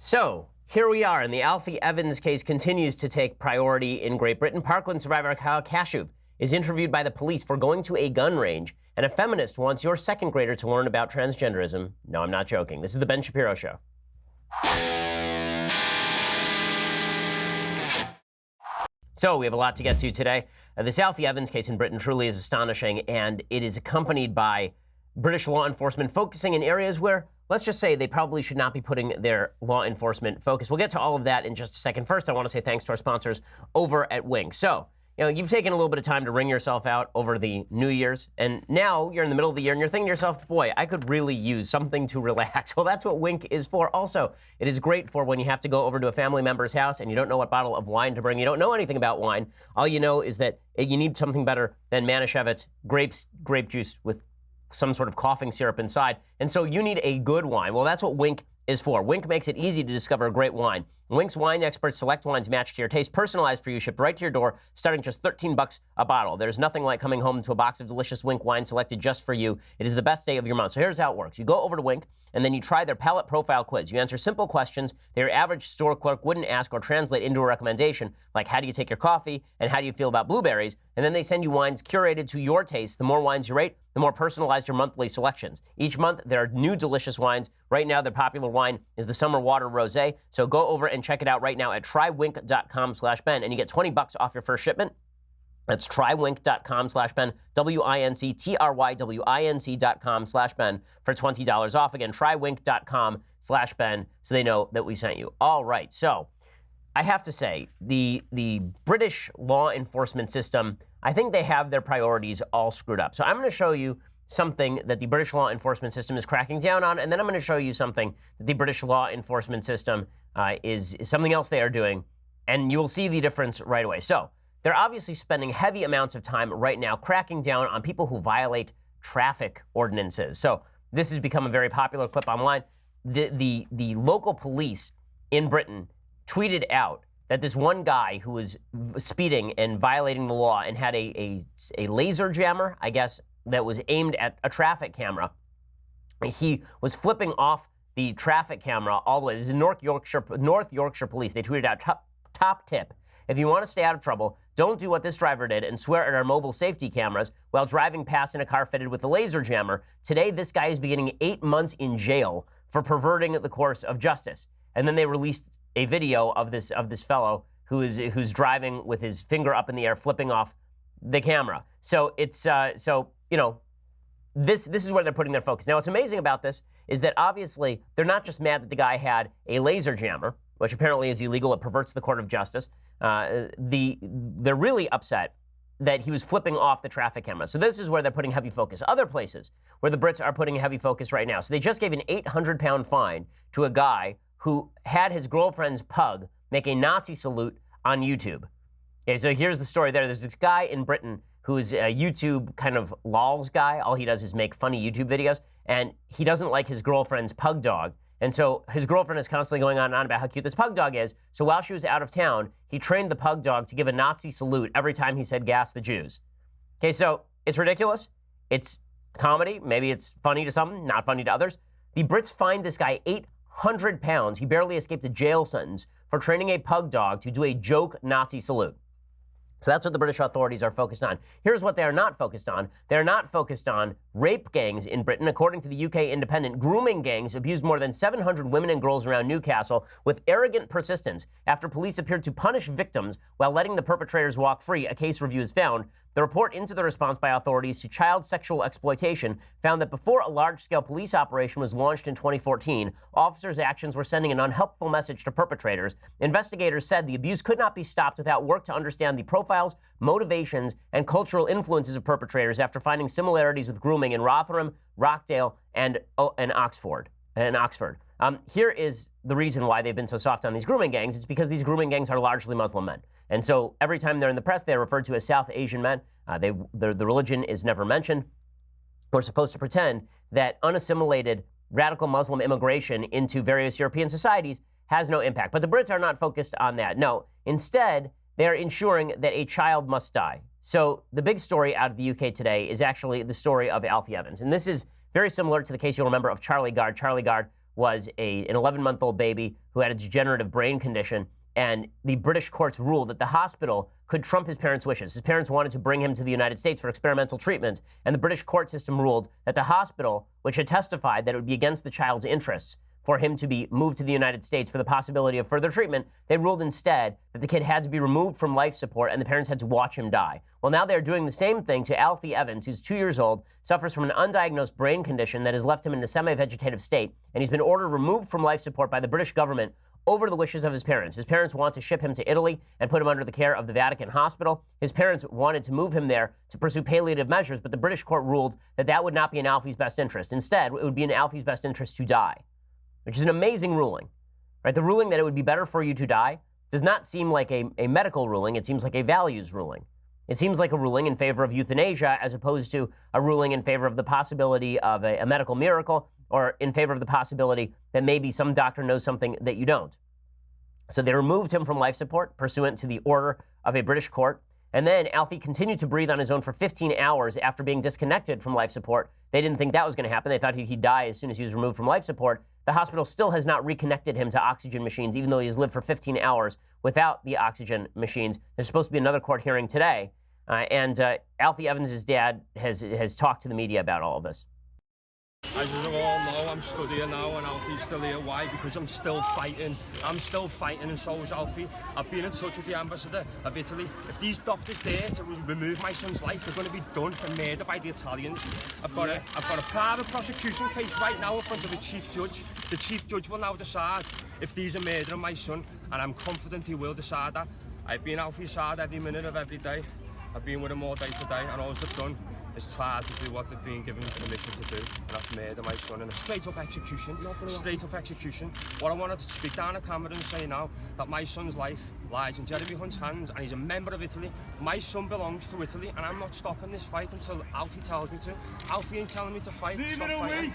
So, here we are, and the Alfie Evans case continues to take priority in Great Britain. Parkland survivor Kyle Kashuv is interviewed by the police for going to a gun range, and a feminist wants your second grader to learn about transgenderism. No, I'm not joking. This is the Ben Shapiro Show. So, we have a lot to get to today. This Alfie Evans case in Britain truly is astonishing, and it is accompanied by British law enforcement focusing in areas where, let's just say, they probably should not be putting their law enforcement focus. We'll get to all of that in just a second. First, I want to say thanks to our sponsors over at Wing. So, you've taken a little bit of time to wring yourself out over the New Year's, and now you're in the middle of the year and you're thinking to yourself, boy, I could really use something to relax. Well, that's what Wink is for. Also, it is great for when you have to go over to a family member's house and you don't know what bottle of wine to bring. You don't know anything about wine. All you know is that you need something better than Manischewitz grape juice with some sort of coughing syrup inside. And so you need a good wine. Well, that's what Wink is for. Wink makes it easy to discover a great wine. Wink's wine experts select wines matched to your taste, personalized for you, shipped right to your door, starting just $13 a bottle. There's nothing like coming home to a box of delicious Wink wine selected just for you. It is the best day of your month. So here's how it works. You go over to Wink, and then you try their palate profile quiz. You answer simple questions that your average store clerk wouldn't ask or translate into a recommendation, like how do you take your coffee and how do you feel about blueberries? And then they send you wines curated to your taste. The more wines you rate, the more personalized your monthly selections. Each month, there are new delicious wines. Right now, their popular wine is the Summer Water Rosé. So go over and check it out right now at trywink.com/Ben, and you get $20 off your first shipment. That's trywink.com/Ben, WINC, TRYWINC.com/Ben for $20 off. Again, trywink.com/Ben, so they know that we sent you. All right, so I have to say, the British law enforcement system, I think they have their priorities all screwed up. So I'm going to show you something that the British law enforcement system is cracking down on, and then I'm going to show you something that the British law enforcement system is something else they are doing, and you will see the difference right away. So they're obviously spending heavy amounts of time right now cracking down on people who violate traffic ordinances. So this has become a very popular clip online. The local police in Britain tweeted out that this one guy who was speeding and violating the law and had a laser jammer, I guess, that was aimed at a traffic camera. He was flipping off the traffic camera all the way. This is North Yorkshire Police. They tweeted out, top tip. If you want to stay out of trouble, don't do what this driver did and swear at our mobile safety cameras while driving past in a car fitted with a laser jammer. Today, this guy is beginning 8 months in jail for perverting the course of justice. And then they released a video of this fellow who's driving with his finger up in the air, flipping off the camera. So it's this is where they're putting their focus. Now, what's amazing about this is that obviously they're not just mad that the guy had a laser jammer, which apparently is illegal. It perverts the court of justice. They're really upset that he was flipping off the traffic camera. So this is where they're putting heavy focus. Other places where the Brits are putting heavy focus right now. So they just gave an 800-pound fine to a guy who had his girlfriend's pug make a Nazi salute on YouTube. Okay, so here's the story there. There's this guy in Britain who's a YouTube kind of lols guy. All he does is make funny YouTube videos, and he doesn't like his girlfriend's pug dog. And so his girlfriend is constantly going on and on about how cute this pug dog is. So while she was out of town, he trained the pug dog to give a Nazi salute every time he said gas the Jews. Okay, so it's ridiculous. It's comedy. Maybe it's funny to some, not funny to others. The Brits fined this guy 800 pounds. He barely escaped a jail sentence for training a pug dog to do a joke Nazi salute. So that's what the British authorities are focused on. Here's what they are not focused on. They're not focused on rape gangs in Britain. According to the UK Independent, grooming gangs abused more than 700 women and girls around Newcastle with arrogant persistence after police appeared to punish victims while letting the perpetrators walk free, a case review has found. The report into the response by authorities to child sexual exploitation found that before a large-scale police operation was launched in 2014, officers' actions were sending an unhelpful message to perpetrators. Investigators said the abuse could not be stopped without work to understand the profiles, motivations, and cultural influences of perpetrators after finding similarities with grooming in Rotherham, Rockdale, and Oxford. Here is the reason why they've been so soft on these grooming gangs. It's because these grooming gangs are largely Muslim men. And so every time they're in the press, they're referred to as South Asian men. The religion is never mentioned. We're supposed to pretend that unassimilated radical Muslim immigration into various European societies has no impact. But the Brits are not focused on that. No, instead, they're ensuring that a child must die. So the big story out of the UK today is actually the story of Alfie Evans. And this is very similar to the case you'll remember of Charlie Gard. Charlie Gard was an 11-month-old baby who had a degenerative brain condition, and the British courts ruled that the hospital could trump his parents' wishes. His parents wanted to bring him to the United States for experimental treatment, and the British court system ruled that the hospital, which had testified that it would be against the child's interests for him to be moved to the United States for the possibility of further treatment, they ruled instead that the kid had to be removed from life support and the parents had to watch him die. Well, now they're doing the same thing to Alfie Evans, who's 2 years old, suffers from an undiagnosed brain condition that has left him in a semi-vegetative state, and he's been ordered removed from life support by the British government over the wishes of his parents. His parents want to ship him to Italy and put him under the care of the Vatican hospital. His parents wanted to move him there to pursue palliative measures, but the British court ruled that that would not be in Alfie's best interest. Instead, it would be in Alfie's best interest to die, which is an amazing ruling, right? The ruling that it would be better for you to die does not seem like a medical ruling. It seems like a values ruling. It seems like a ruling in favor of euthanasia as opposed to a ruling in favor of the possibility of a medical miracle or in favor of the possibility that maybe some doctor knows something that you don't. So they removed him from life support pursuant to the order of a British court. And then Alfie continued to breathe on his own for 15 hours after being disconnected from life support. They didn't think that was going to happen. They thought he'd die as soon as he was removed from life support. The hospital still has not reconnected him to oxygen machines, even though he has lived for 15 hours without the oxygen machines. There's supposed to be another court hearing today. And Alfie Evans' dad has talked to the media about all of this. As you all know, I'm studying now and Alfie's still here. Why? Because I'm still fighting. I'm still fighting and so is Alfie. I've been in touch with the ambassador of Italy. If these doctors dare to remove my son's life, they're going to be done for murder by the Italians. I've got a private prosecution case right now in front of the chief judge. The chief judge will now decide if these are murdering my son, and I'm confident he will decide that. I've been Alfie's side every minute of every day. I've been with him all day today, and all they've done is try to do what they've been given permission to do, and that's murder my son in a straight-up execution. Straight-up execution. What I wanted to speak down the camera and say now, that my son's life lies in Jeremy Hunt's hands, and he's a member of Italy. My son belongs to Italy, and I'm not stopping this fight until Alfie tells me to. Alfie ain't telling me to fight. Stop fighting.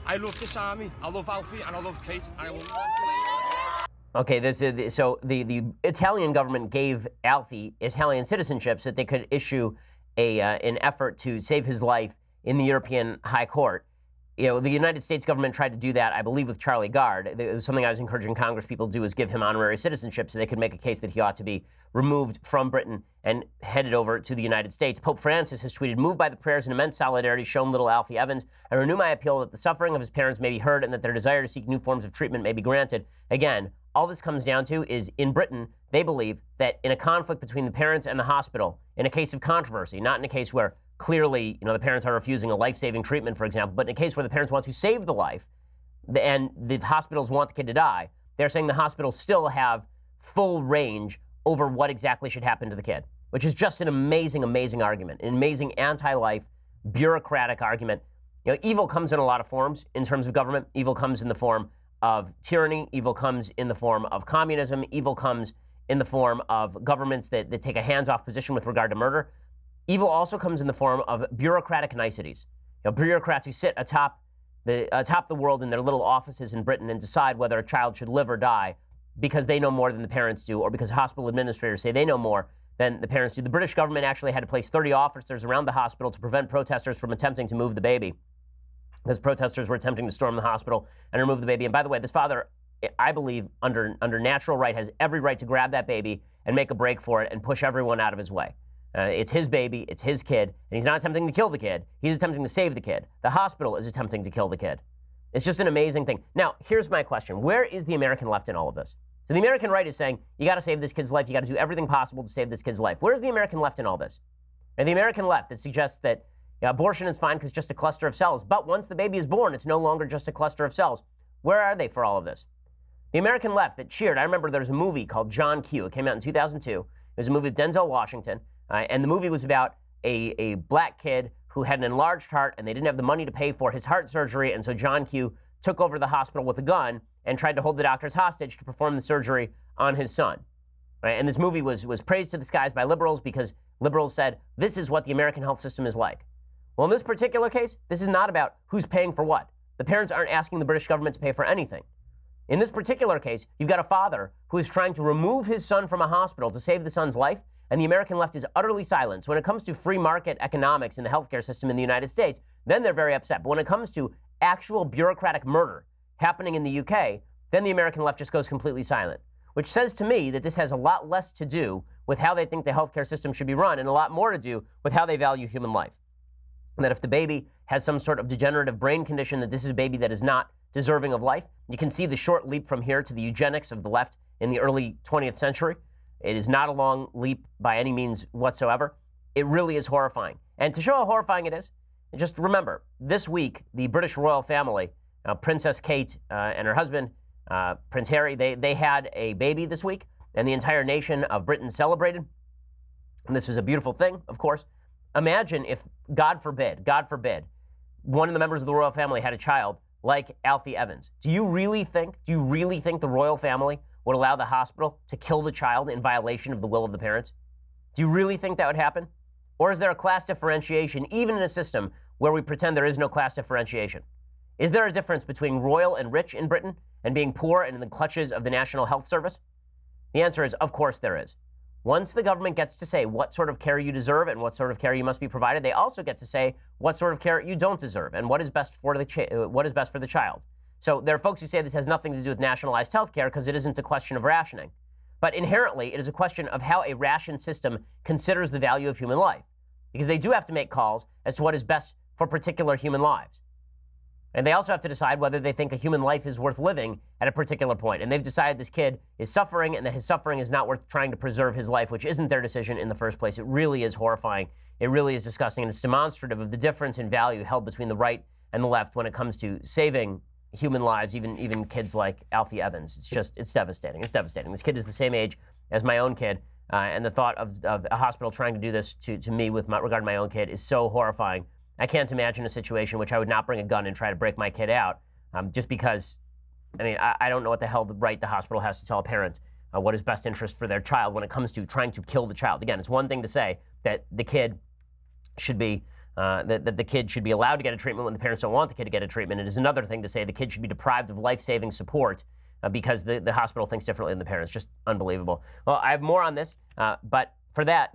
I love this army. I love Alfie, and I love Kate, and I will not. Okay, so the Italian government gave Alfie Italian citizenship so that they could issue an effort to save his life in the European High Court. You know, the United States government tried to do that, I believe, with Charlie Gard. It was something I was encouraging Congress people to do, is give him honorary citizenship so they could make a case that he ought to be removed from Britain and headed over to the United States. Pope Francis has tweeted, "Moved by the prayers and immense solidarity shown little Alfie Evans, I renew my appeal that the suffering of his parents may be heard and that their desire to seek new forms of treatment may be granted." Again, all this comes down to is in Britain, they believe that in a conflict between the parents and the hospital, in a case of controversy, not in a case where clearly, the parents are refusing a life-saving treatment, for example, but in a case where the parents want to save the life and the hospitals want the kid to die, they're saying the hospitals still have full range over what exactly should happen to the kid, which is just an amazing, amazing argument, an amazing anti-life, bureaucratic argument. Evil comes in a lot of forms in terms of government. Evil comes in the form of tyranny. Evil comes in the form of communism. Evil comes in the form of governments that take a hands-off position with regard to murder. Evil also comes in the form of bureaucratic niceties. Bureaucrats who sit atop the world in their little offices in Britain and decide whether a child should live or die because they know more than the parents do, or because hospital administrators say they know more than the parents do. The British government actually had to place 30 officers around the hospital to prevent protesters from attempting to move the baby, because protesters were attempting to storm the hospital and remove the baby. And by the way, this father, I believe, under natural right, has every right to grab that baby and make a break for it and push everyone out of his way. It's his baby, it's his kid, and he's not attempting to kill the kid. He's attempting to save the kid. The hospital is attempting to kill the kid. It's just an amazing thing. Now, here's my question. Where is the American left in all of this? So the American right is saying, you got to save this kid's life. You got to do everything possible to save this kid's life. Where's the American left in all this? And the American left that suggests that abortion is fine because it's just a cluster of cells. But once the baby is born, it's no longer just a cluster of cells. Where are they for all of this? The American left that cheered. I remember there was a movie called John Q. It came out in 2002. It was a movie with Denzel Washington. And the movie was about a black kid who had an enlarged heart, and they didn't have the money to pay for his heart surgery. And so John Q took over the hospital with a gun and tried to hold the doctors hostage to perform the surgery on his son. Right? And this movie was praised to the skies by liberals because liberals said, this is what the American health system is like. Well, in this particular case, this is not about who's paying for what. The parents aren't asking the British government to pay for anything. In this particular case, you've got a father who is trying to remove his son from a hospital to save the son's life, and the American left is utterly silent. So when it comes to free market economics in the healthcare system in the United States, then they're very upset. But when it comes to actual bureaucratic murder happening in the UK, then the American left just goes completely silent, which says to me that this has a lot less to do with how they think the healthcare system should be run and a lot more to do with how they value human life. And that if the baby has some sort of degenerative brain condition, that this is a baby that is not deserving of life. You can see the short leap from here to the eugenics of the left in the early 20th century. It is not a long leap by any means whatsoever. It really is horrifying. And to show how horrifying it is, just remember, this week, the British royal family, Princess Kate and her husband, Prince Harry, they had a baby this week, and the entire nation of Britain celebrated. And this was a beautiful thing, of course. Imagine if, God forbid, one of the members of the royal family had a child like Alfie Evans. Do you really think the royal family would allow the hospital to kill the child in violation of the will of the parents? Do you really think that would happen? Or is there a class differentiation, even in a system where we pretend there is no class differentiation? Is there a difference between royal and rich in Britain and being poor and in the clutches of the National Health Service? The answer is, of course there is. Once the government gets to say what sort of care you deserve and what sort of care you must be provided, they also get to say what sort of care you don't deserve and what is best for the child. So there are folks who say this has nothing to do with nationalized health care because it isn't a question of rationing. But inherently, it is a question of how a ration system considers the value of human life, because they do have to make calls as to what is best for particular human lives. And they also have to decide whether they think a human life is worth living at a particular point. And they've decided this kid is suffering and that his suffering is not worth trying to preserve his life, which isn't their decision in the first place. It really is horrifying. It really is disgusting. And it's demonstrative of the difference in value held between the right and the left when it comes to saving human lives, even kids like Alfie Evans. It's devastating. It's devastating. This kid is the same age as my own kid. And the thought of a hospital trying to do this to me with regard to my own kid is so horrifying. I can't imagine a situation in which I would not bring a gun and try to break my kid out just because, I don't know what the hell the hospital has to tell a parent what is best interest for their child when it comes to trying to kill the child. Again, it's one thing to say that the kid should be that the kid should be allowed to get a treatment when the parents don't want the kid to get a treatment. It is another thing to say the kid should be deprived of life-saving support because the hospital thinks differently than the parents. Just unbelievable. Well, I have more on this, but for that,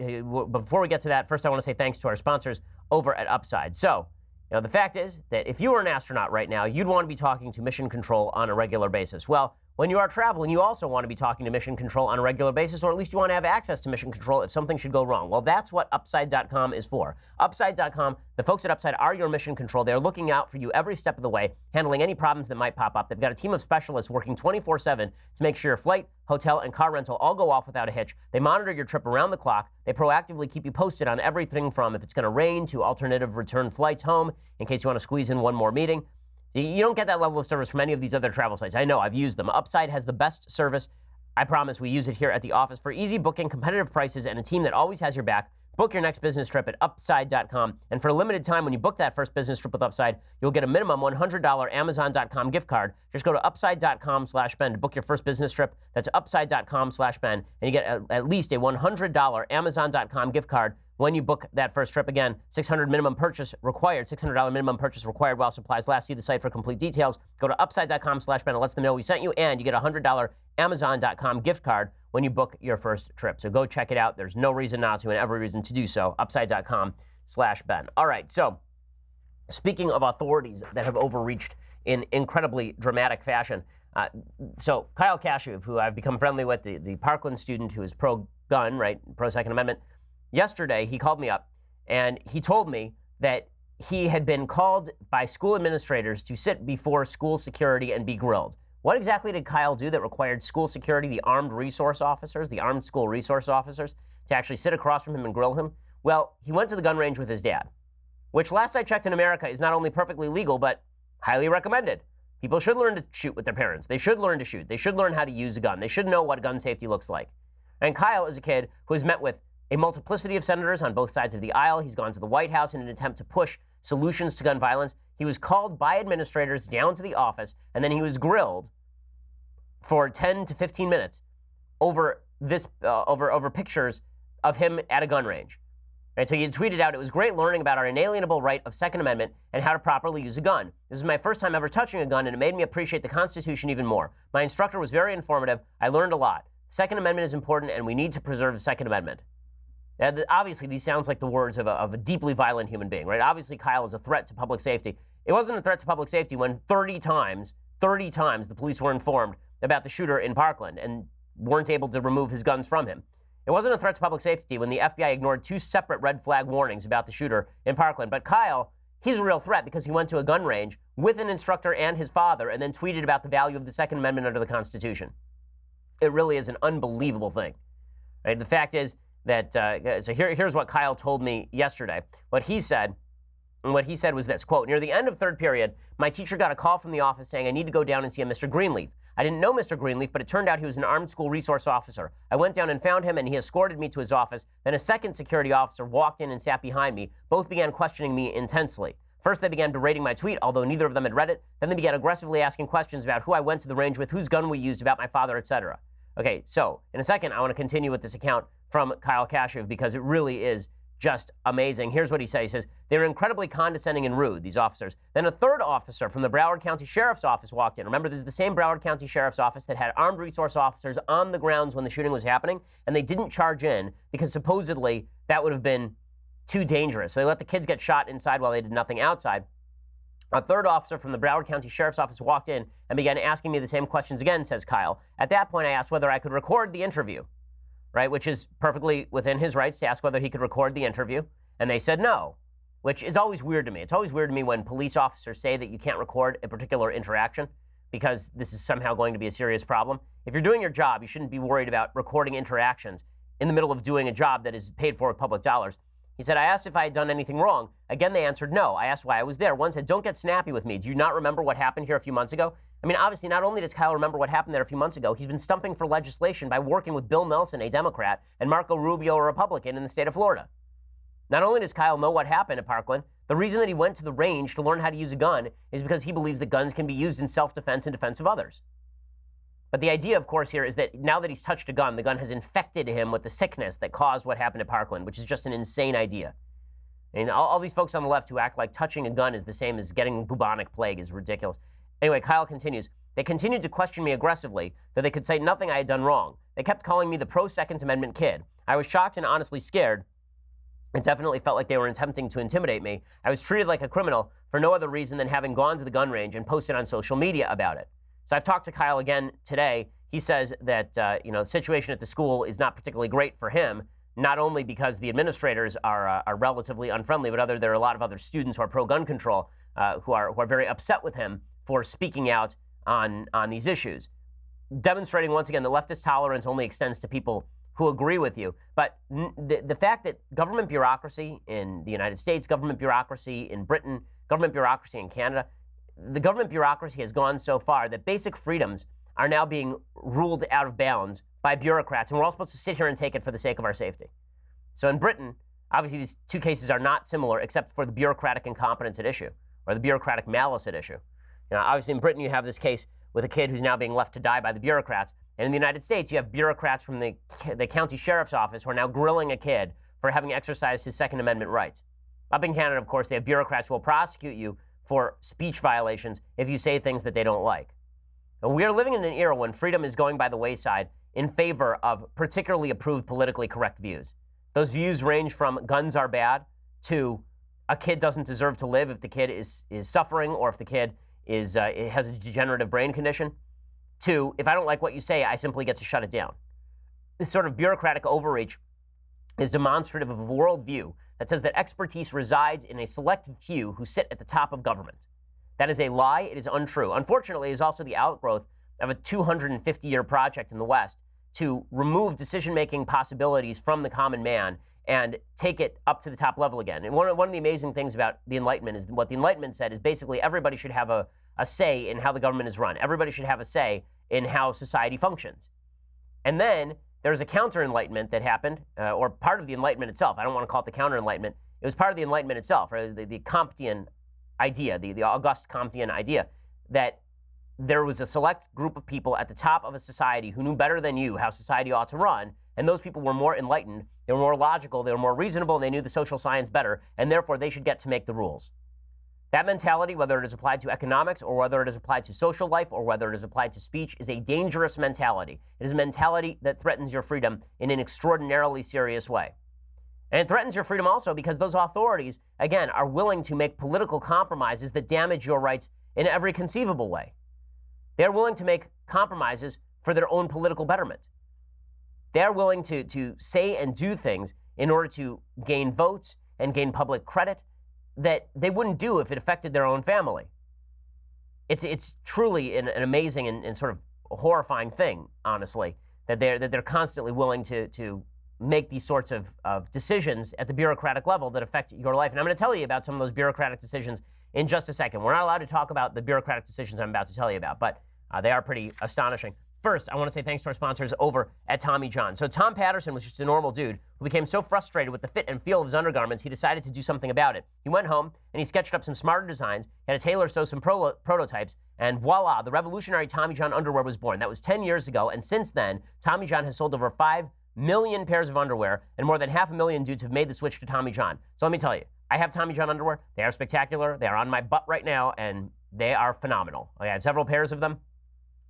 before we get to that, first I want to say thanks to our sponsors over at Upside. So, the fact is that if you were an astronaut right now, you'd want to be talking to Mission Control on a regular basis. Well, when you are traveling, you also want to be talking to Mission Control on a regular basis, or at least you want to have access to Mission Control if something should go wrong. Well, that's what Upside.com is for. Upside.com, the folks at Upside are your Mission Control. They're looking out for you every step of the way, handling any problems that might pop up. They've got a team of specialists working 24/7 to make sure your flight, hotel, and car rental all go off without a hitch. They monitor your trip around the clock. They proactively keep you posted on everything from if it's going to rain to alternative return flights home in case you want to squeeze in one more meeting. You don't get that level of service from any of these other travel sites. I know, I've used them. Upside has the best service. I promise we use it here at the office for easy booking, competitive prices, and a team that always has your back. Book your next business trip at Upside.com. And for a limited time, when you book that first business trip with Upside, you'll get a minimum $100 Amazon.com gift card. Just go to Upside.com/Ben to book your first business trip. That's Upside.com/Ben. And you get at least a $100 Amazon.com gift card when you book that first trip. Again, $600 minimum purchase required, $600 minimum purchase required while supplies last. See the site for complete details. Go to Upside.com/Ben. It lets them know we sent you, and you get a $100 Amazon.com gift card when you book your first trip. So go check it out. There's no reason not to and every reason to do so. Upside.com/Ben. All right, so speaking of authorities that have overreached in incredibly dramatic fashion, so Kyle Kashuv, who I've become friendly with, the Parkland student who is pro-gun, right, pro-Second Amendment, yesterday he called me up and he told me that he had been called by school administrators to sit before school security and be grilled. What exactly did Kyle do that required school security, the armed resource officers, the armed school resource officers, to actually sit across from him and grill him? Well, he went to the gun range with his dad, which last I checked in America is not only perfectly legal, but highly recommended. People should learn to shoot with their parents. They should learn to shoot. They should learn how to use a gun. They should know what gun safety looks like. And Kyle is a kid who has met with a multiplicity of senators on both sides of the aisle. He's gone to the White House in an attempt to push solutions to gun violence. He was called by administrators down to the office, and then he was grilled for 10 to 15 minutes over this over pictures of him at a gun range. And so he had tweeted out, "It was great learning about our inalienable right of Second Amendment and how to properly use a gun. This is my first time ever touching a gun, and it made me appreciate the Constitution even more. My instructor was very informative. I learned a lot. The Second Amendment is important, and we need to preserve the Second Amendment." Obviously, these sounds like the words of a deeply violent human being, right? Obviously, Kyle is a threat to public safety. It wasn't a threat to public safety when 30 times 30 times the police were informed about the shooter in Parkland and weren't able to remove his guns from him. It wasn't a threat to public safety when the FBI ignored 2 separate red flag warnings about the shooter in Parkland. But Kyle, he's a real threat because he went to a gun range with an instructor and his father and then tweeted about the value of the Second Amendment under the Constitution. It really is an unbelievable thing. Right? The fact is that, here's what Kyle told me yesterday. What he said was this, quote, "Near the end of third period, my teacher got a call from the office saying I need to go down and see a Mr. Greenleaf. I didn't know Mr. Greenleaf, but it turned out he was an armed school resource officer. I went down and found him, and he escorted me to his office. Then a second security officer walked in and sat behind me. Both began questioning me intensely. First, they began berating my tweet, although neither of them had read it. Then they began aggressively asking questions about who I went to the range with, whose gun we used, about my father, etc." Okay, so in a second, I want to continue with this account from Kyle Kashuv because it really is just amazing. Here's what he says. He says, "They were incredibly condescending and rude, these officers. Then a third officer from the Broward County Sheriff's Office walked in. Remember, this is the same Broward County Sheriff's Office that had armed resource officers on the grounds when the shooting was happening, and they didn't charge in because supposedly that would have been too dangerous. So they let the kids get shot inside while they did nothing outside. A third officer from the Broward County Sheriff's Office walked in and began asking me the same questions again," says Kyle. "At that point, I asked whether I could record the interview," right, which is perfectly within his rights to ask whether he could record the interview. And they said no, which is always weird to me. It's always weird to me when police officers say that you can't record a particular interaction because this is somehow going to be a serious problem. If you're doing your job, you shouldn't be worried about recording interactions in the middle of doing a job that is paid for with public dollars. He said, "I asked if I had done anything wrong. Again, they answered no. I asked why I was there. One said, 'Don't get snappy with me. Do you not remember what happened here a few months ago?' I mean, obviously, not only does Kyle remember what happened there a few months ago, he's been stumping for legislation by working with Bill Nelson, a Democrat, and Marco Rubio, a Republican, in the state of Florida. Not only does Kyle know what happened at Parkland, the reason that he went to the range to learn how to use a gun is because he believes that guns can be used in self-defense and defense of others. But the idea, of course, here is that now that he's touched a gun, the gun has infected him with the sickness that caused what happened at Parkland, which is just an insane idea. And all these folks on the left who act like touching a gun is the same as getting bubonic plague is ridiculous. Anyway, Kyle continues, "They continued to question me aggressively, though they could say nothing I had done wrong. They kept calling me the pro-Second Amendment kid. I was shocked and honestly scared. It definitely felt like they were attempting to intimidate me. I was treated like a criminal for no other reason than having gone to the gun range and posted on social media about it." So I've talked to Kyle again today. He says that the situation at the school is not particularly great for him, not only because the administrators are relatively unfriendly, but there are a lot of other students who are pro-gun control who are very upset with him for speaking out on these issues, demonstrating once again the leftist tolerance only extends to people who agree with you. But the fact that government bureaucracy in the United States, government bureaucracy in Britain, government bureaucracy in Canada, the government bureaucracy has gone so far that basic freedoms are now being ruled out of bounds by bureaucrats, and we're all supposed to sit here and take it for the sake of our safety. So in Britain, obviously these two cases are not similar except for the bureaucratic incompetence at issue, or the bureaucratic malice at issue. Obviously in Britain you have this case with a kid who's now being left to die by the bureaucrats, and in the United States you have bureaucrats from the county sheriff's office who are now grilling a kid for having exercised his Second Amendment rights. Up in Canada, of course, they have bureaucrats who will prosecute you for speech violations if you say things that they don't like. And we are living in an era when freedom is going by the wayside in favor of particularly approved politically correct views. Those views range from guns are bad to a kid doesn't deserve to live if the kid is suffering or if the kid has a degenerative brain condition, to if I don't like what you say, I simply get to shut it down. This sort of bureaucratic overreach is demonstrative of a worldview that says that expertise resides in a select few who sit at the top of government. That is a lie. It is untrue. Unfortunately, it is also the outgrowth of a 250-year project in the West to remove decision-making possibilities from the common man and take it up to the top level again. And one of the amazing things about the Enlightenment is what the Enlightenment said is basically everybody should have a say in how the government is run. Everybody should have a say in how society functions. And then there's a counter-Enlightenment that happened, or part of the Enlightenment itself. I don't want to call it the counter-Enlightenment. It was part of the Enlightenment itself, or the Comtean idea, the Auguste Comtean idea, that there was a select group of people at the top of a society who knew better than you how society ought to run, and those people were more enlightened, they were more logical, they were more reasonable, and they knew the social science better, and therefore they should get to make the rules. That mentality, whether it is applied to economics or whether it is applied to social life or whether it is applied to speech, is a dangerous mentality. It is a mentality that threatens your freedom in an extraordinarily serious way. And it threatens your freedom also because those authorities, again, are willing to make political compromises that damage your rights in every conceivable way. They're willing to make compromises for their own political betterment. They're willing to say and do things in order to gain votes and gain public credit that they wouldn't do if it affected their own family. It's truly an amazing and sort of horrifying thing, honestly, that they're constantly willing to make these sorts of decisions at the bureaucratic level that affect your life. And I'm going to tell you about some of those bureaucratic decisions in just a second. We're not allowed to talk about the bureaucratic decisions I'm about to tell you about, but they are pretty astonishing. First, I want to say thanks to our sponsors over at Tommy John. So Tom Patterson was just a normal dude who became so frustrated with the fit and feel of his undergarments, he decided to do something about it. He went home and he sketched up some smarter designs, he had a tailor sew some prototypes, and voila, the revolutionary Tommy John underwear was born. That was 10 years ago, and since then, Tommy John has sold over 5 million pairs of underwear, and more than 500,000 dudes have made the switch to Tommy John. So let me tell you, I have Tommy John underwear. They are spectacular. They are on my butt right now, and they are phenomenal. I had several pairs of them.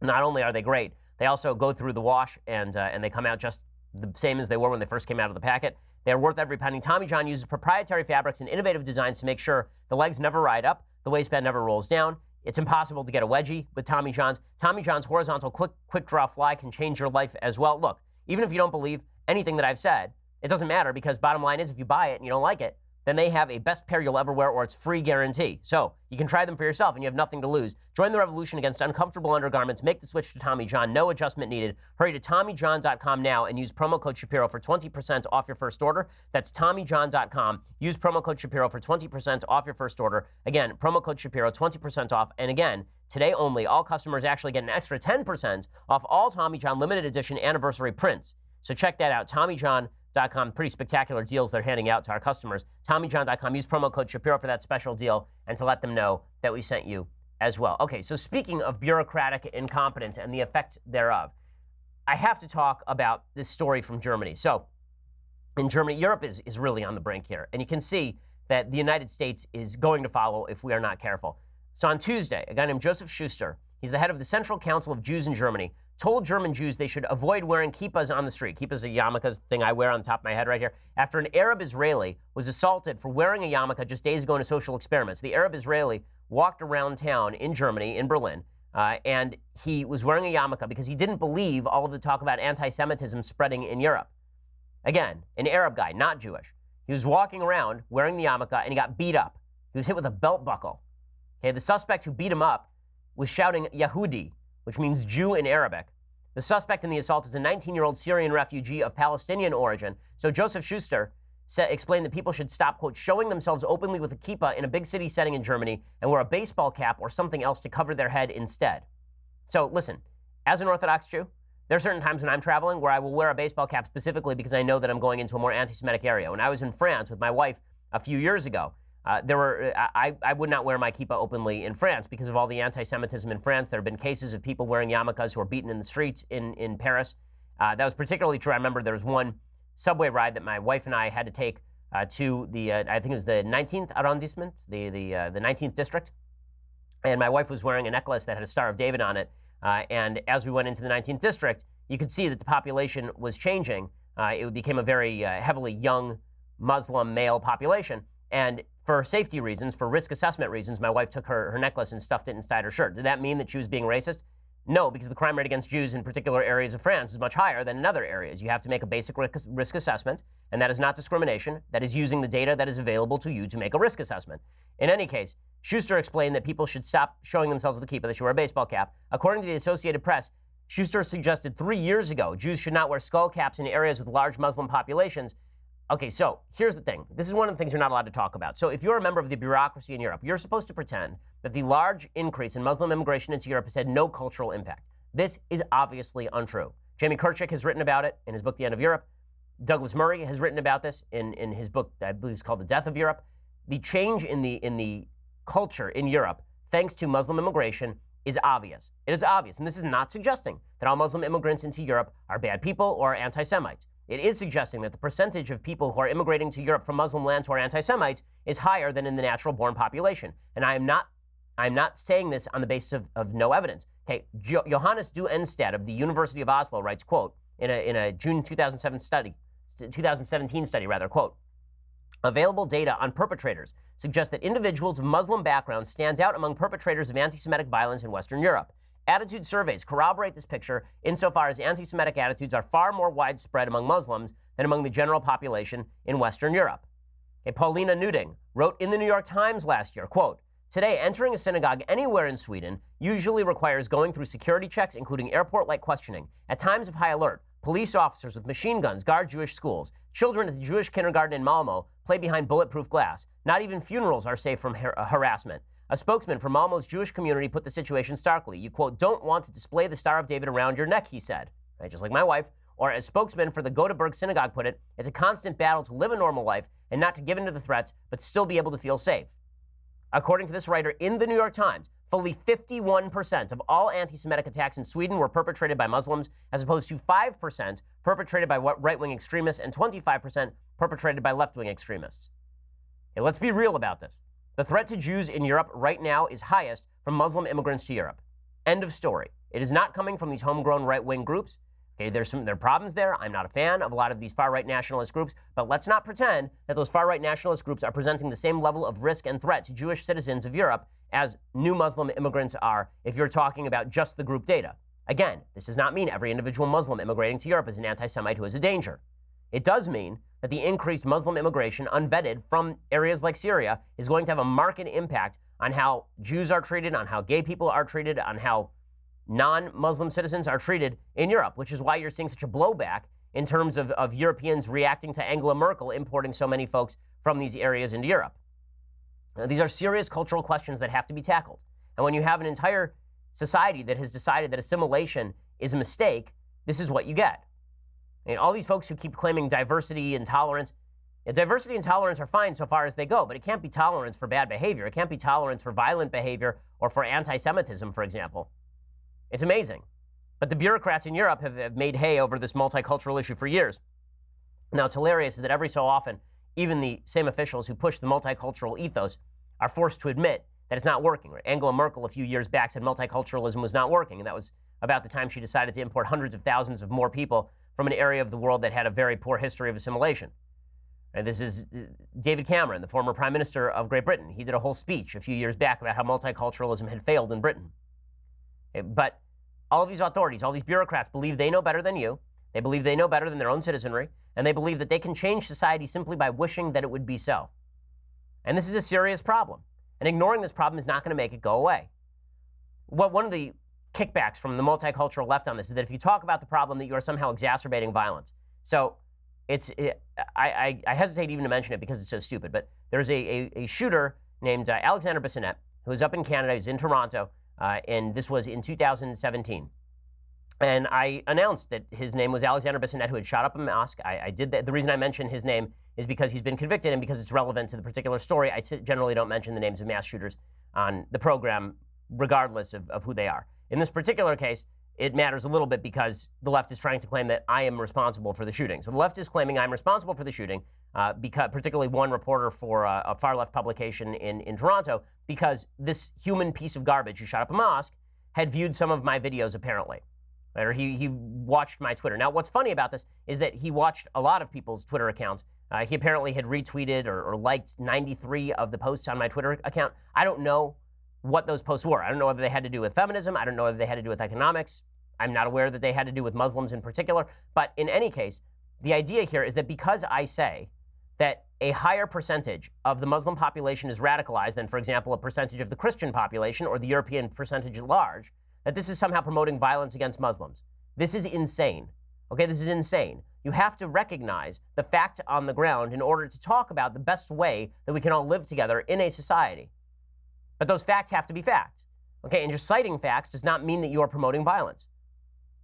Not only are they great, they also go through the wash, and they come out just the same as they were when they first came out of the packet. They're worth every penny. Tommy John uses proprietary fabrics and innovative designs to make sure the legs never ride up, the waistband never rolls down. It's impossible to get a wedgie with Tommy John's. Tommy John's horizontal quick draw fly can change your life as well. Look, even if you don't believe anything that I've said, it doesn't matter, because bottom line is, if you buy it and you don't like it, then they have a best pair you'll ever wear, or it's free guarantee. So you can try them for yourself and you have nothing to lose. Join the revolution against uncomfortable undergarments. Make the switch to Tommy John. No adjustment needed. Hurry to TommyJohn.com now and use promo code Shapiro for 20% off your first order. That's TommyJohn.com. Use promo code Shapiro for 20% off your first order. Again, promo code Shapiro, 20% off. And again, today only, all customers actually get an extra 10% off all Tommy John limited edition anniversary prints. So check that out, TommyJohn.com. Pretty spectacular deals they're handing out to our customers. TommyJohn.com. Use promo code Shapiro for that special deal and to let them know that we sent you as well. Okay, so speaking of bureaucratic incompetence and the effect thereof, I have to talk about this story from Germany. So in Germany, Europe is really on the brink here. And you can see that the United States is going to follow if we are not careful. So on Tuesday, a guy named Joseph Schuster, he's the head of the Central Council of Jews in Germany, told German Jews they should avoid wearing kippahs on the street. Kippahs are yarmulkes, the thing I wear on the top of my head right here. After an Arab Israeli was assaulted for wearing a yarmulke just days ago in a social experiment. So the Arab Israeli walked around town in Germany, in Berlin, and he was wearing a yarmulke because he didn't believe all of the talk about anti-Semitism spreading in Europe. Again, an Arab guy, not Jewish. He was walking around wearing the yarmulke and he got beat up. He was hit with a belt buckle. Okay, the suspect who beat him up was shouting Yahudi, which means Jew in Arabic. The suspect in the assault is a 19-year-old Syrian refugee of Palestinian origin. So Joseph Schuster explained that people should stop, quote, showing themselves openly with a kippah in a big city setting in Germany and wear a baseball cap or something else to cover their head instead. So listen, as an Orthodox Jew, there are certain times when I'm traveling where I will wear a baseball cap specifically because I know that I'm going into a more anti-Semitic area. When I was in France with my wife a few years ago, I would not wear my kippah openly in France because of all the anti-Semitism in France. There have been cases of people wearing yarmulkes who were beaten in the streets in Paris. That was particularly true. I remember there was one subway ride that my wife and I had to take to the, I think it was the 19th arrondissement, the 19th district. And my wife was wearing a necklace that had a Star of David on it. And as we went into the 19th district, you could see that the population was changing. It became a very heavily young Muslim male population. And for safety reasons, for risk assessment reasons, my wife took her necklace and stuffed it inside her shirt. Did that mean that she was being racist? No, because the crime rate against Jews in particular areas of France is much higher than in other areas. You have to make a basic risk assessment, and that is not discrimination. That is using the data that is available to you to make a risk assessment. In any case, Schuster explained that people should stop showing themselves with a kippah. They should wear a baseball cap. According to the Associated Press, Schuster suggested 3 years ago Jews should not wear skull caps in areas with large Muslim populations. Okay, so here's the thing. This is one of the things you're not allowed to talk about. So if you're a member of the bureaucracy in Europe, you're supposed to pretend that the large increase in Muslim immigration into Europe has had no cultural impact. This is obviously untrue. Jamie Kirchick has written about it in his book, The End of Europe. Douglas Murray has written about this in his book, I believe it's called The Death of Europe. The change in the culture in Europe, thanks to Muslim immigration, is obvious. It is obvious, and this is not suggesting that all Muslim immigrants into Europe are bad people or anti-Semites. It is suggesting that the percentage of people who are immigrating to Europe from Muslim lands who are anti-Semites is higher than in the natural-born population. And I'm not saying this on the basis of no evidence. Okay, Johannes Du Enstad of the University of Oslo writes, quote, in a June 2017 study, quote, available data on perpetrators suggest that individuals of Muslim backgrounds stand out among perpetrators of anti-Semitic violence in Western Europe. Attitude surveys corroborate this picture insofar as anti-Semitic attitudes are far more widespread among Muslims than among the general population in Western Europe. Paulina Nuding wrote in the New York Times last year, quote, "Today, entering a synagogue anywhere in Sweden usually requires going through security checks, including airport-like questioning. At times of high alert, police officers with machine guns guard Jewish schools. Children at the Jewish kindergarten in Malmo play behind bulletproof glass. Not even funerals are safe from harassment. A spokesman for Malmo's Jewish community put the situation starkly. You, quote, don't want to display the Star of David around your neck, he said. Right, just like my wife. Or as spokesman for the Göteborg synagogue put it, it's a constant battle to live a normal life and not to give in to the threats, but still be able to feel safe. According to this writer in the New York Times, fully 51% of all anti-Semitic attacks in Sweden were perpetrated by Muslims, as opposed to 5% perpetrated by right-wing extremists and 25% perpetrated by left-wing extremists. Okay, let's be real about this. The threat to Jews in Europe right now is highest from Muslim immigrants to Europe. End of story. It is not coming from these homegrown right-wing groups. Okay, there are problems there. I'm not a fan of a lot of these far-right nationalist groups, but let's not pretend that those far-right nationalist groups are presenting the same level of risk and threat to Jewish citizens of Europe as new Muslim immigrants are if you're talking about just the group data. Again, this does not mean every individual Muslim immigrating to Europe is an anti-Semite who is a danger. It does mean that the increased Muslim immigration unvetted from areas like Syria is going to have a marked impact on how Jews are treated, on how gay people are treated, on how non-Muslim citizens are treated in Europe, which is why you're seeing such a blowback in terms of Europeans reacting to Angela Merkel importing so many folks from these areas into Europe. These are serious cultural questions that have to be tackled. And when you have an entire society that has decided that assimilation is a mistake, this is what you get. And all these folks who keep claiming diversity and tolerance, diversity and tolerance are fine so far as they go, but it can't be tolerance for bad behavior. It can't be tolerance for violent behavior or for anti-Semitism, for example. It's amazing. But the bureaucrats in Europe have made hay over this multicultural issue for years. Now, it's hilarious that every so often, even the same officials who push the multicultural ethos are forced to admit that it's not working. Right? Angela Merkel a few years back said multiculturalism was not working, and that was about the time she decided to import hundreds of thousands of more people from an area of the world that had a very poor history of assimilation. And this is David Cameron, the former Prime Minister of Great Britain. He did a whole speech a few years back about how multiculturalism had failed in Britain. But all of these authorities, all these bureaucrats believe they know better than you. They believe they know better than their own citizenry. And they believe that they can change society simply by wishing that it would be so. And this is a serious problem. And ignoring this problem is not going to make it go away. One of the kickbacks from the multicultural left on this is that if you talk about the problem, that you are somehow exacerbating violence. So I hesitate even to mention it because it's so stupid, but there's a shooter named Alexander Bissonnette who was up in Canada. He's in Toronto, and this was in 2017. And I announced that his name was Alexander Bissonnette, who had shot up a mosque. I did that. The reason I mention his name is because he's been convicted and because it's relevant to the particular story. I generally don't mention the names of mass shooters on the program, regardless of who they are. In this particular case, it matters a little bit because the left is trying to claim that I am responsible for the shooting. So the left is claiming I'm responsible for the shooting, because particularly one reporter for a far-left publication in Toronto, because this human piece of garbage who shot up a mosque had viewed some of my videos, apparently. Right? Or he watched my Twitter. Now, what's funny about this is that he watched a lot of people's Twitter accounts. He apparently had retweeted or liked 93 of the posts on my Twitter account. I don't know what those posts were. I don't know whether they had to do with feminism. I don't know whether they had to do with economics. I'm not aware that they had to do with Muslims in particular. But in any case, the idea here is that because I say that a higher percentage of the Muslim population is radicalized than, for example, a percentage of the Christian population or the European percentage at large, that this is somehow promoting violence against Muslims. This is insane. Okay, this is insane. You have to recognize the fact on the ground in order to talk about the best way that we can all live together in a society. But those facts have to be facts. Okay, and just citing facts does not mean that you are promoting violence.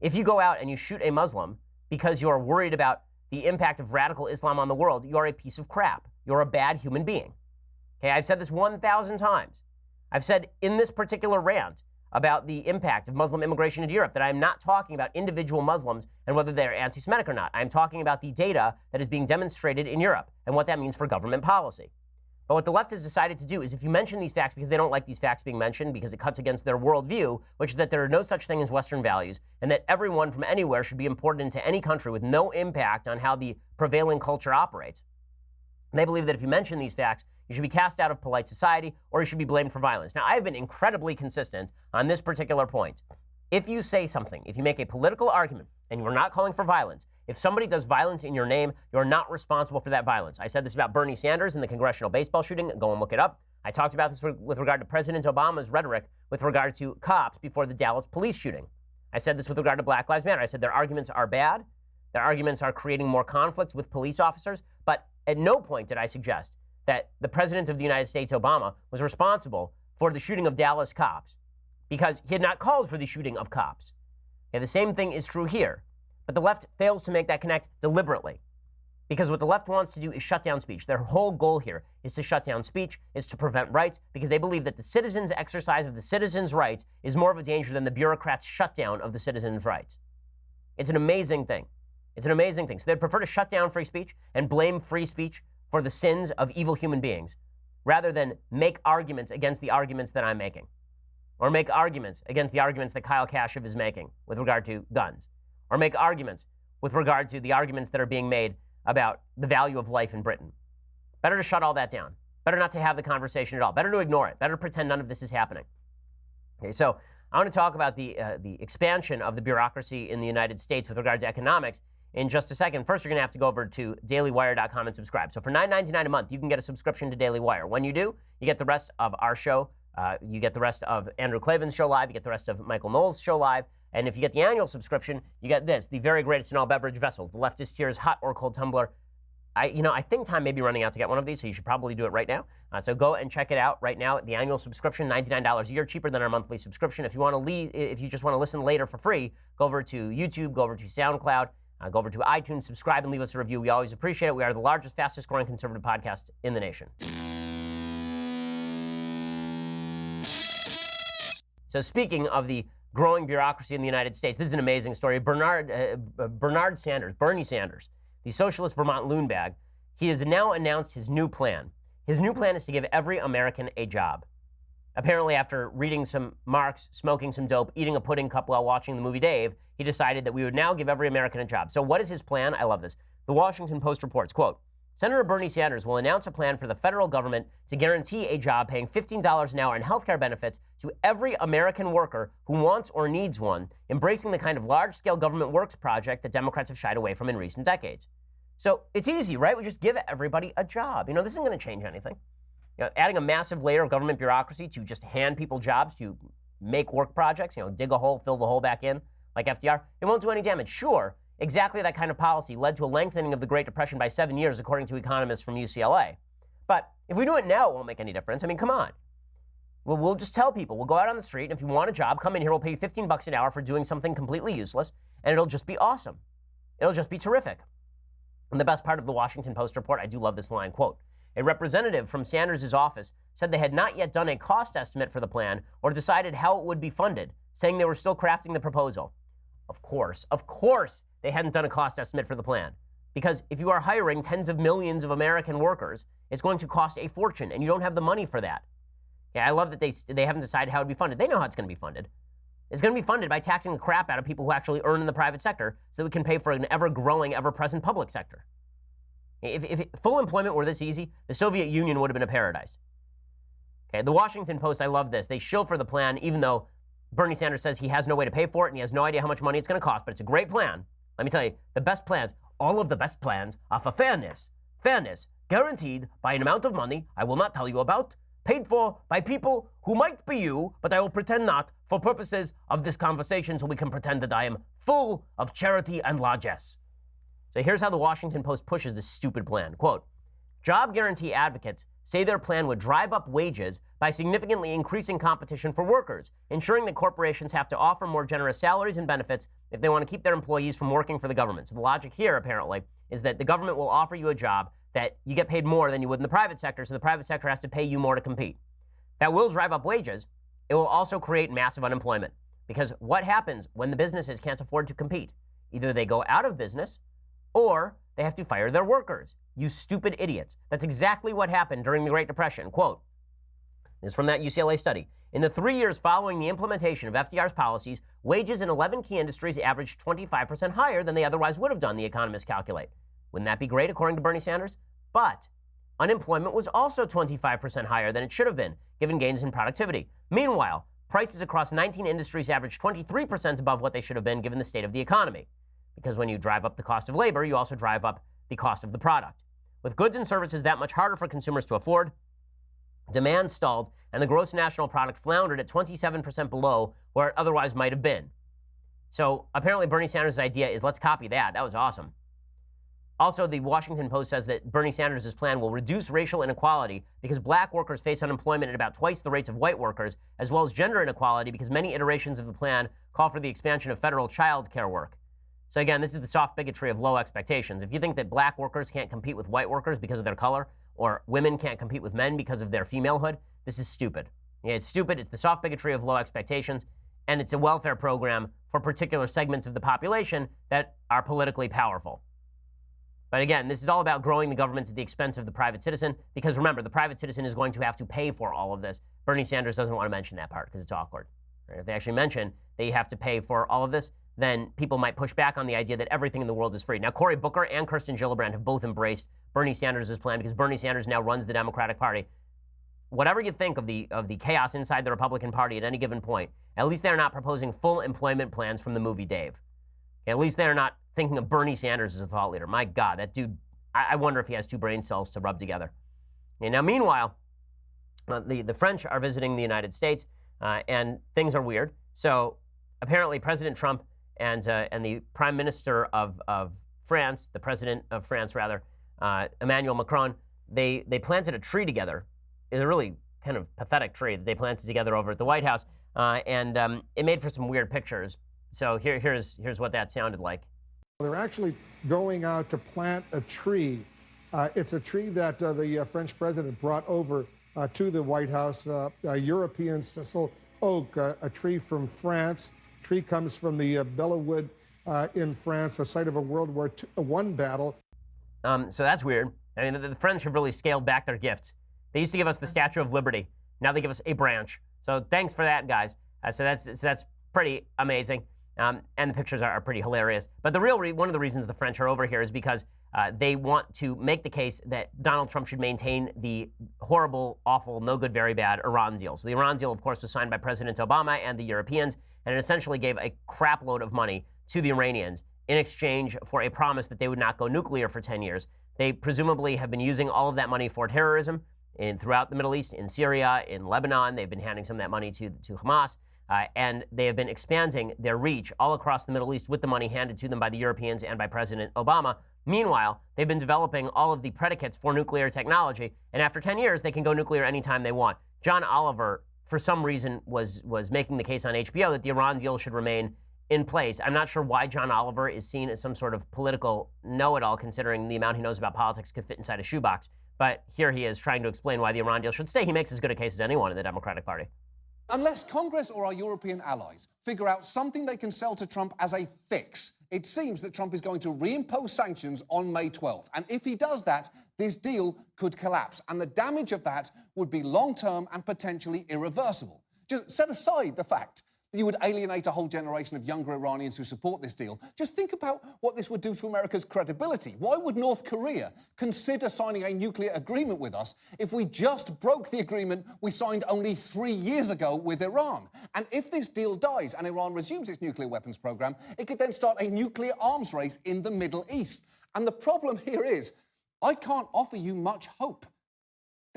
If you go out and you shoot a Muslim because you're worried about the impact of radical Islam on the world, you are a piece of crap. You're a bad human being. Okay, I've said this 1,000 times. I've said in this particular rant about the impact of Muslim immigration into Europe that I'm not talking about individual Muslims and whether they're anti-Semitic or not. I'm talking about the data that is being demonstrated in Europe and what that means for government policy. But what the left has decided to do is if you mention these facts because they don't like these facts being mentioned because it cuts against their worldview, which is that there are no such thing as Western values and that everyone from anywhere should be imported into any country with no impact on how the prevailing culture operates. They believe that if you mention these facts, you should be cast out of polite society or you should be blamed for violence. Now, I've been incredibly consistent on this particular point. If you say something, if you make a political argument, and you're not calling for violence, if somebody does violence in your name, you're not responsible for that violence. I said this about Bernie Sanders and the congressional baseball shooting. Go and look it up. I talked about this with regard to President Obama's rhetoric with regard to cops before the Dallas police shooting. I said this with regard to Black Lives Matter. I said their arguments are bad. Their arguments are creating more conflict with police officers. But at no point did I suggest that the President of the United States, Obama, was responsible for the shooting of Dallas cops because he had not called for the shooting of cops. Okay, the same thing is true here. But the left fails to make that connect deliberately. Because what the left wants to do is shut down speech. Their whole goal here is to shut down speech, is to prevent rights, because they believe that the citizens' exercise of the citizens' rights is more of a danger than the bureaucrats' shutdown of the citizens' rights. It's an amazing thing. It's an amazing thing. So they'd prefer to shut down free speech and blame free speech for the sins of evil human beings, rather than make arguments against the arguments that I'm making, or make arguments against the arguments that Kyle Kashuv is making with regard to guns, or make arguments with regard to the arguments that are being made about the value of life in Britain. Better to shut all that down. Better not to have the conversation at all. Better to ignore it. Better to pretend none of this is happening. Okay, so I want to talk about the expansion of the bureaucracy in the United States with regard to economics in just a second. First, you're going to have to go over to dailywire.com and subscribe. So for $9.99 a month, you can get a subscription to Daily Wire. When you do, you get the rest of our show. You get the rest of Andrew Klavan's show live. You get the rest of Michael Knowles' show live. And if you get the annual subscription, you get this, the very greatest in all beverage vessels, the Leftist Tears hot or cold tumbler. I think time may be running out to get one of these, so you should probably do it right now. So go and check it out right now. The annual subscription, $99 a year, cheaper than our monthly subscription. If you just want to listen later for free, go over to YouTube, go over to SoundCloud, go over to iTunes, subscribe, and leave us a review. We always appreciate it. We are the largest, fastest growing conservative podcast in the nation. So speaking of the growing bureaucracy in the United States, this is an amazing story. Bernie Sanders, the socialist Vermont loon bag, he has now announced his new plan. His new plan is to give every American a job. Apparently, after reading some Marx, smoking some dope, eating a pudding cup while watching the movie Dave, he decided that we would now give every American a job. So what is his plan? I love this. The Washington Post reports, quote, Senator Bernie Sanders will announce a plan for the federal government to guarantee a job paying $15 an hour and health care benefits to every American worker who wants or needs one, embracing the kind of large-scale government works project that Democrats have shied away from in recent decades. So it's easy, right? We just give everybody a job. This isn't going to change anything. Adding a massive layer of government bureaucracy to just hand people jobs to make work projects, dig a hole, fill the hole back in, like FDR, it won't do any damage. Sure, exactly that kind of policy led to a lengthening of the Great Depression by 7 years, according to economists from UCLA. But if we do it now, it won't make any difference. I mean, come on. We'll just tell people, we'll go out on the street, and if you want a job, come in here, we'll pay you $15 an hour for doing something completely useless, and it'll just be awesome. It'll just be terrific. And the best part of the Washington Post report, I do love this line, quote, a representative from Sanders' office said they had not yet done a cost estimate for the plan or decided how it would be funded, saying they were still crafting the proposal. Of course, they hadn't done a cost estimate for the plan. Because if you are hiring tens of millions of American workers, it's going to cost a fortune, and you don't have the money for that. Yeah, I love that they haven't decided how it would be funded. They know how it's going to be funded. It's going to be funded by taxing the crap out of people who actually earn in the private sector so that we can pay for an ever-growing, ever-present public sector. If full employment were this easy, the Soviet Union would have been a paradise. Okay, the Washington Post, I love this. They shill for the plan, even though Bernie Sanders says he has no way to pay for it and he has no idea how much money it's going to cost, but it's a great plan. Let me tell you, the best plans, all of the best plans are for fairness. Fairness, guaranteed by an amount of money I will not tell you about, paid for by people who might be you, but I will pretend not, for purposes of this conversation so we can pretend that I am full of charity and largesse. So here's how the Washington Post pushes this stupid plan. Quote, job guarantee advocates say their plan would drive up wages by significantly increasing competition for workers, ensuring that corporations have to offer more generous salaries and benefits if they want to keep their employees from working for the government. So the logic here, apparently, is that the government will offer you a job that you get paid more than you would in the private sector, so the private sector has to pay you more to compete. That will drive up wages. It will also create massive unemployment. Because what happens when the businesses can't afford to compete? Either they go out of business, or they have to fire their workers. You stupid idiots. That's exactly what happened during the Great Depression. Quote, this is from that UCLA study. In the 3 years following the implementation of FDR's policies, wages in 11 key industries averaged 25% higher than they otherwise would have done, the economists calculate. Wouldn't that be great, according to Bernie Sanders? But unemployment was also 25% higher than it should have been, given gains in productivity. Meanwhile, prices across 19 industries averaged 23% above what they should have been given the state of the economy. Because when you drive up the cost of labor, you also drive up the cost of the product. With goods and services that much harder for consumers to afford, demand stalled, and the gross national product floundered at 27% below where it otherwise might have been. So apparently Bernie Sanders' idea is let's copy that. That was awesome. Also, the Washington Post says that Bernie Sanders' plan will reduce racial inequality because black workers face unemployment at about twice the rates of white workers, as well as gender inequality because many iterations of the plan call for the expansion of federal child care work. So again, this is the soft bigotry of low expectations. If you think that black workers can't compete with white workers because of their color, or women can't compete with men because of their femalehood, this is stupid. Yeah, it's stupid. It's the soft bigotry of low expectations, and it's a welfare program for particular segments of the population that are politically powerful. But again, this is all about growing the government at the expense of the private citizen, because remember, the private citizen is going to have to pay for all of this. Bernie Sanders doesn't want to mention that part because it's awkward. Right? If they actually mention that you have to pay for all of this, then people might push back on the idea that everything in the world is free. Now, Cory Booker and Kirsten Gillibrand have both embraced Bernie Sanders' plan because Bernie Sanders now runs the Democratic Party. Whatever you think of the chaos inside the Republican Party at any given point, at least they're not proposing full employment plans from the movie Dave. At least they're not thinking of Bernie Sanders as a thought leader. My God, that dude, I wonder if he has two brain cells to rub together. Okay, now, meanwhile, the French are visiting the United States, and things are weird. So apparently President Trump and the Prime Minister of France, the President of France, rather, Emmanuel Macron, they planted a tree together. It's a really kind of pathetic tree that they planted together over at the White House, and it made for some weird pictures. So here's what that sounded like. They're actually going out to plant a tree. It's a tree that the French president brought over to the White House, a European sisal oak, a tree from France. Tree comes from the Bellewood in France, the site of a World War I battle. So that's weird. I mean, the French have really scaled back their gifts. They used to give us the Statue of Liberty. Now they give us a branch. So thanks for that, guys. So that's pretty amazing. And the pictures are pretty hilarious. But the real one of the reasons the French are over here is because they want to make the case that Donald Trump should maintain the horrible, awful, no good, very bad Iran deal. So the Iran deal, of course, was signed by President Obama and the Europeans, and it essentially gave a crap load of money to the Iranians in exchange for a promise that they would not go nuclear for 10 years. They presumably have been using all of that money for terrorism throughout the Middle East, in Syria, in Lebanon. They've been handing some of that money to Hamas. And they have been expanding their reach all across the Middle East with the money handed to them by the Europeans and by President Obama. Meanwhile, they've been developing all of the predicates for nuclear technology, and after 10 years, they can go nuclear anytime they want. John Oliver, for some reason, was making the case on HBO that the Iran deal should remain in place. I'm not sure why John Oliver is seen as some sort of political know-it-all, considering the amount he knows about politics could fit inside a shoebox. But here he is trying to explain why the Iran deal should stay. He makes as good a case as anyone in the Democratic Party. Unless Congress or our European allies figure out something they can sell to Trump as a fix, it seems that Trump is going to reimpose sanctions on May 12th. And if he does that, this deal could collapse. And the damage of that would be long-term and potentially irreversible. Just set aside the fact that you would alienate a whole generation of younger Iranians who support this deal. Just think about what this would do to America's credibility. Why would North Korea consider signing a nuclear agreement with us if we just broke the agreement we signed only 3 years ago with Iran? And if this deal dies and Iran resumes its nuclear weapons program, it could then start a nuclear arms race in the Middle East. And the problem here is, I can't offer you much hope.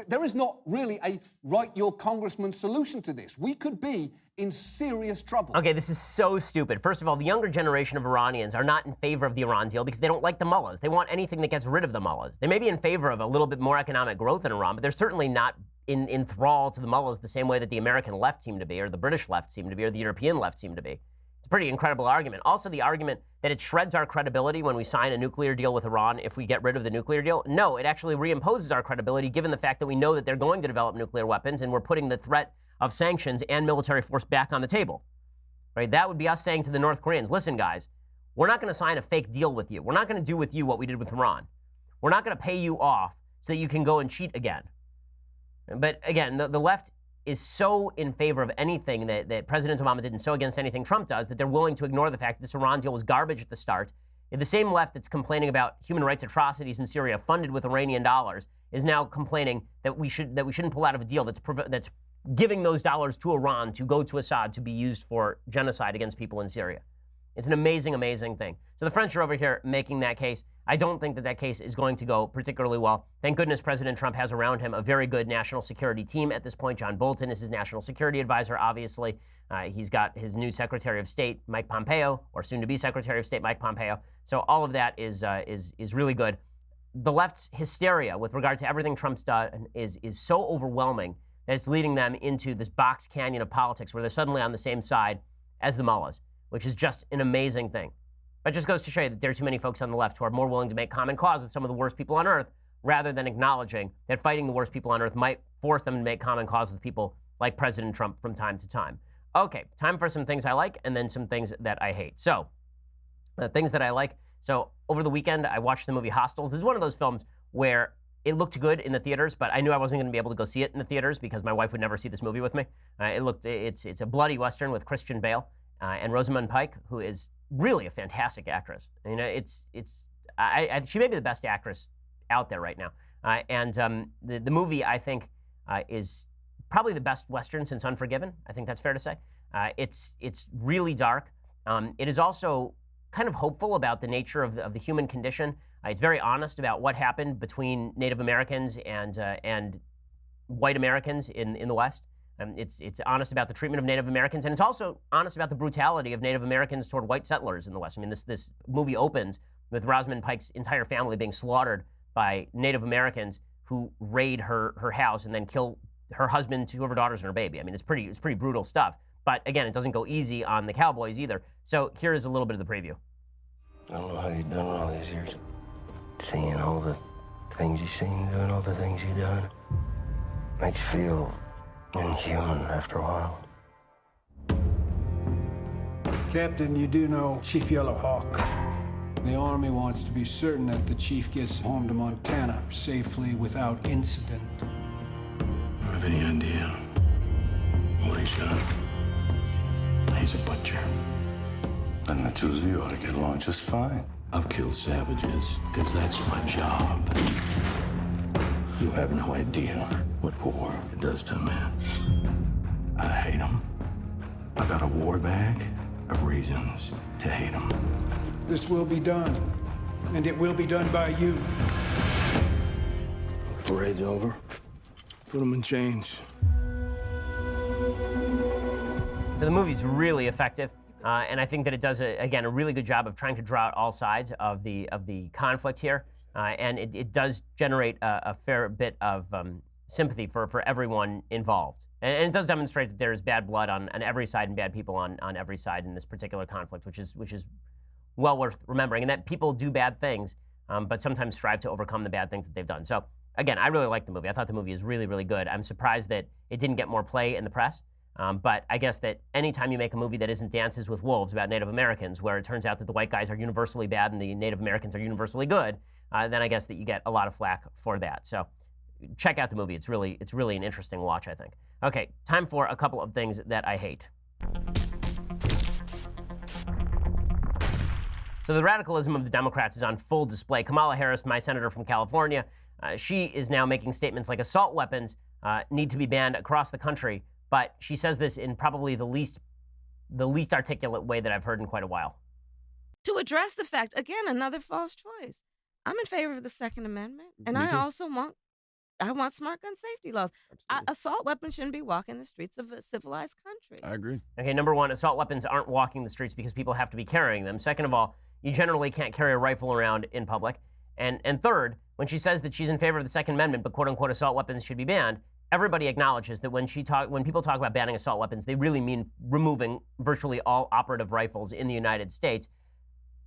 There is not really a write your congressman solution to this. We could be in serious trouble. Okay, this is so stupid. First of all, the younger generation of Iranians are not in favor of the Iran deal because they don't like the mullahs. They want anything that gets rid of the mullahs. They may be in favor of a little bit more economic growth in Iran, but they're certainly not in thrall to the mullahs the same way that the American left seem to be, or the British left seem to be, or the European left seem to be. It's a pretty incredible argument. Also, the argument that it shreds our credibility when we sign a nuclear deal with Iran if we get rid of the nuclear deal. No, it actually reimposes our credibility given the fact that we know that they're going to develop nuclear weapons and we're putting the threat of sanctions and military force back on the table. Right? That would be us saying to the North Koreans, listen, guys, we're not going to sign a fake deal with you. We're not going to do with you what we did with Iran. We're not going to pay you off so that you can go and cheat again. But again, the left is so in favor of anything that President Obama did and so against anything Trump does that they're willing to ignore the fact that this Iran deal was garbage at the start. The same left that's complaining about human rights atrocities in Syria funded with Iranian dollars is now complaining that we shouldn't pull out of a deal that's giving those dollars to Iran to go to Assad to be used for genocide against people in Syria. It's an amazing, amazing thing. So the French are over here making that case. I don't think that that case is going to go particularly well. Thank goodness President Trump has around him a very good national security team at this point. John Bolton is his national security advisor, obviously. He's got his new Secretary of State, Mike Pompeo, or soon-to-be Secretary of State, Mike Pompeo. So all of that is really good. The left's hysteria with regard to everything Trump's done is so overwhelming that it's leading them into this box canyon of politics where they're suddenly on the same side as the mullahs, which is just an amazing thing. But it just goes to show you that there are too many folks on the left who are more willing to make common cause with some of the worst people on earth rather than acknowledging that fighting the worst people on earth might force them to make common cause with people like President Trump from time to time. Okay, time for some things I like and then some things that I hate. So, the things that I like. So, over the weekend, I watched the movie Hostiles. This is one of those films where it looked good in the theaters, but I knew I wasn't going to be able to go see it in the theaters because my wife would never see this movie with me. It's a bloody Western with Christian Bale and Rosamund Pike, who is really a fantastic actress. You know, she may be the best actress out there right now. The movie, I think, is probably the best Western since Unforgiven. I think that's fair to say. It's really dark. It is also kind of hopeful about the nature of the human condition. It's very honest about what happened between Native Americans and white Americans in the West. It's honest about the treatment of Native Americans, and it's also honest about the brutality of Native Americans toward white settlers in the West. I mean, this movie opens with Rosamund Pike's entire family being slaughtered by Native Americans who raid her house and then kill her husband, two of her daughters, and her baby. I mean, it's pretty brutal stuff. But again, it doesn't go easy on the cowboys either. So here is a little bit of the preview. I don't know how you've done all these years. Seeing all the things you've seen, doing all the things you've done, makes you feel inhuman after a while. Captain, you do know Chief Yellow Hawk. The Army wants to be certain that the Chief gets home to Montana safely without incident. I don't have any idea what he's done. He's a butcher. Then the two of you ought to get along just fine. I've killed savages because that's my job. You have no idea what war does to a man. I hate him. I got a war bag of reasons to hate him. This will be done, and it will be done by you. If the raid's over, put him in chains. So the movie's really effective, and I think that it does, again, a really good job of trying to draw out all sides of the conflict here, and it does generate a fair bit of sympathy for everyone involved. And it does demonstrate that there is bad blood on every side and bad people on every side in this particular conflict, which is well worth remembering, and that people do bad things, but sometimes strive to overcome the bad things that they've done. So again, I really like the movie. I thought the movie is really, really good. I'm surprised that it didn't get more play in the press. But I guess that anytime you make a movie that isn't Dances with Wolves about Native Americans, where it turns out that the white guys are universally bad and the Native Americans are universally good, then I guess that you get a lot of flack for that. So check out the movie. It's really an interesting watch, I think. Okay, time for a couple of things that I hate. So the radicalism of the Democrats is on full display. Kamala Harris, my senator from California, she is now making statements like assault weapons need to be banned across the country. But she says this in probably the least articulate way that I've heard in quite a while. To address the fact, again, another false choice. I'm in favor of the Second Amendment, and I also want smart gun safety laws. Assault weapons shouldn't be walking the streets of a civilized country. I agree. Okay, number one, assault weapons aren't walking the streets because people have to be carrying them. Second of all, you generally can't carry a rifle around in public. And third, when she says that she's in favor of the Second Amendment, but quote-unquote assault weapons should be banned, everybody acknowledges that when people talk about banning assault weapons, they really mean removing virtually all operative rifles in the United States.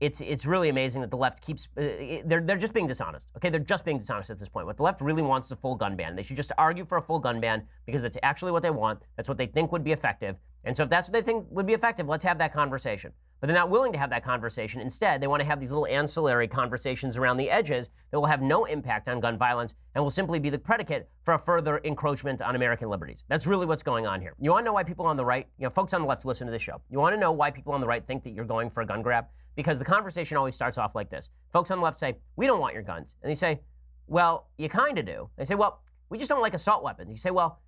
It's really amazing that the left keeps they're just being dishonest. Okay, they're just being dishonest at this point. What the left really wants is a full gun ban. They should just argue for a full gun ban because that's actually what they want. That's what they think would be effective. And so if that's what they think would be effective, let's have that conversation. But they're not willing to have that conversation. Instead, they want to have these little ancillary conversations around the edges that will have no impact on gun violence and will simply be the predicate for a further encroachment on American liberties. That's really what's going on here. You want to know why people on the right, folks on the left listen to this show. You want to know why people on the right think that you're going for a gun grab? Because the conversation always starts off like this. Folks on the left say, we don't want your guns. And they say, well, you kind of do. They say, well, we just don't like assault weapons. You say, well,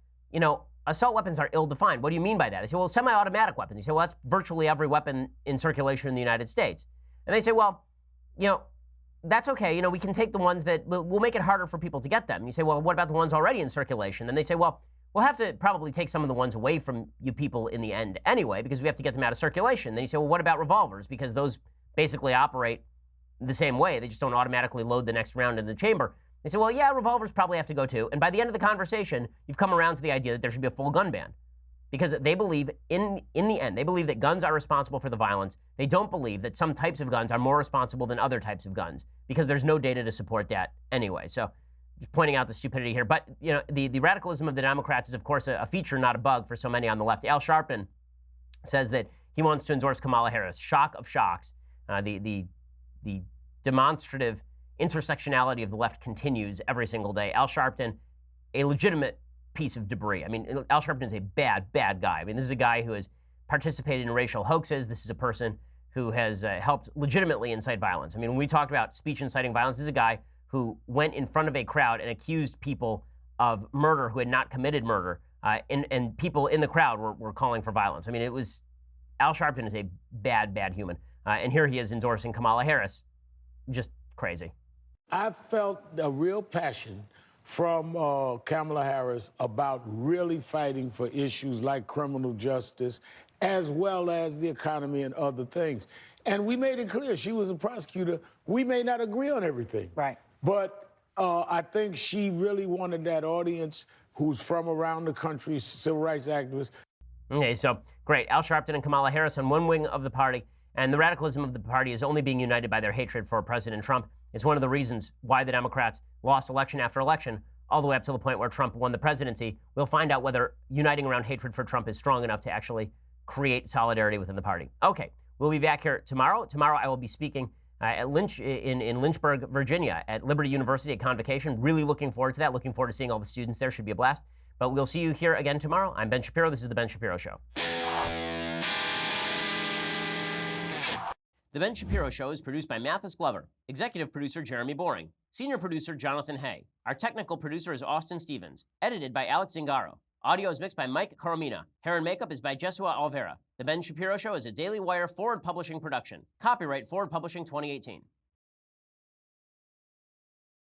assault weapons are ill-defined. What do you mean by that? They say, well, semi-automatic weapons. You say, well, that's virtually every weapon in circulation in the United States. And they say, well, you know, that's okay. You know, we can take the ones that we'll make it harder for people to get them. You say, well, what about the ones already in circulation? And they say, well, we'll have to probably take some of the ones away from you people in the end anyway, because we have to get them out of circulation. Then you say, well, what about revolvers? Because those basically operate the same way. They just don't automatically load the next round in the chamber. They say, well, yeah, revolvers probably have to go too. And by the end of the conversation, you've come around to the idea that there should be a full gun ban. Because they believe, in the end, they believe that guns are responsible for the violence. They don't believe that some types of guns are more responsible than other types of guns, because there's no data to support that anyway. So just pointing out the stupidity here. But, you know, the radicalism of the Democrats is, of course, a feature, not a bug for so many on the left. Al Sharpton says that he wants to endorse Kamala Harris. Shock of shocks. The demonstrative intersectionality of the left continues every single day. Al Sharpton, a legitimate piece of debris. I mean, Al Sharpton is a bad, bad guy. I mean, this is a guy who has participated in racial hoaxes. This is a person who has helped legitimately incite violence. I mean, when we talk about speech inciting violence, this is a guy who went in front of a crowd and accused people of murder who had not committed murder, and people in the crowd were calling for violence. I mean, Al Sharpton is a bad, bad human. And here he is endorsing Kamala Harris. Just crazy. I felt a real passion from Kamala Harris about really fighting for issues like criminal justice, as well as the economy and other things. And we made it clear she was a prosecutor. We may not agree on everything. Right. But I think she really wanted that audience who's from around the country, civil rights activists. Okay, so great. Al Sharpton and Kamala Harris on one wing of the party, and the radicalism of the party is only being united by their hatred for President Trump. It's one of the reasons why the Democrats lost election after election, all the way up to the point where Trump won the presidency. We'll find out whether uniting around hatred for Trump is strong enough to actually create solidarity within the party. Okay, we'll be back here tomorrow. Tomorrow I will be speaking in Lynchburg, Virginia, at Liberty University at Convocation. Really looking forward to that. Looking forward to seeing all the students there. Should be a blast. But we'll see you here again tomorrow. I'm Ben Shapiro. This is The Ben Shapiro Show. The Ben Shapiro Show is produced by Mathis Glover, executive producer Jeremy Boring, senior producer Jonathan Hay. Our technical producer is Austin Stevens, edited by Alex Zingaro. Audio is mixed by Mike Coromina. Hair and makeup is by Jesua Alvera. The Ben Shapiro Show is a Daily Wire Forward Publishing production. Copyright Forward Publishing 2018.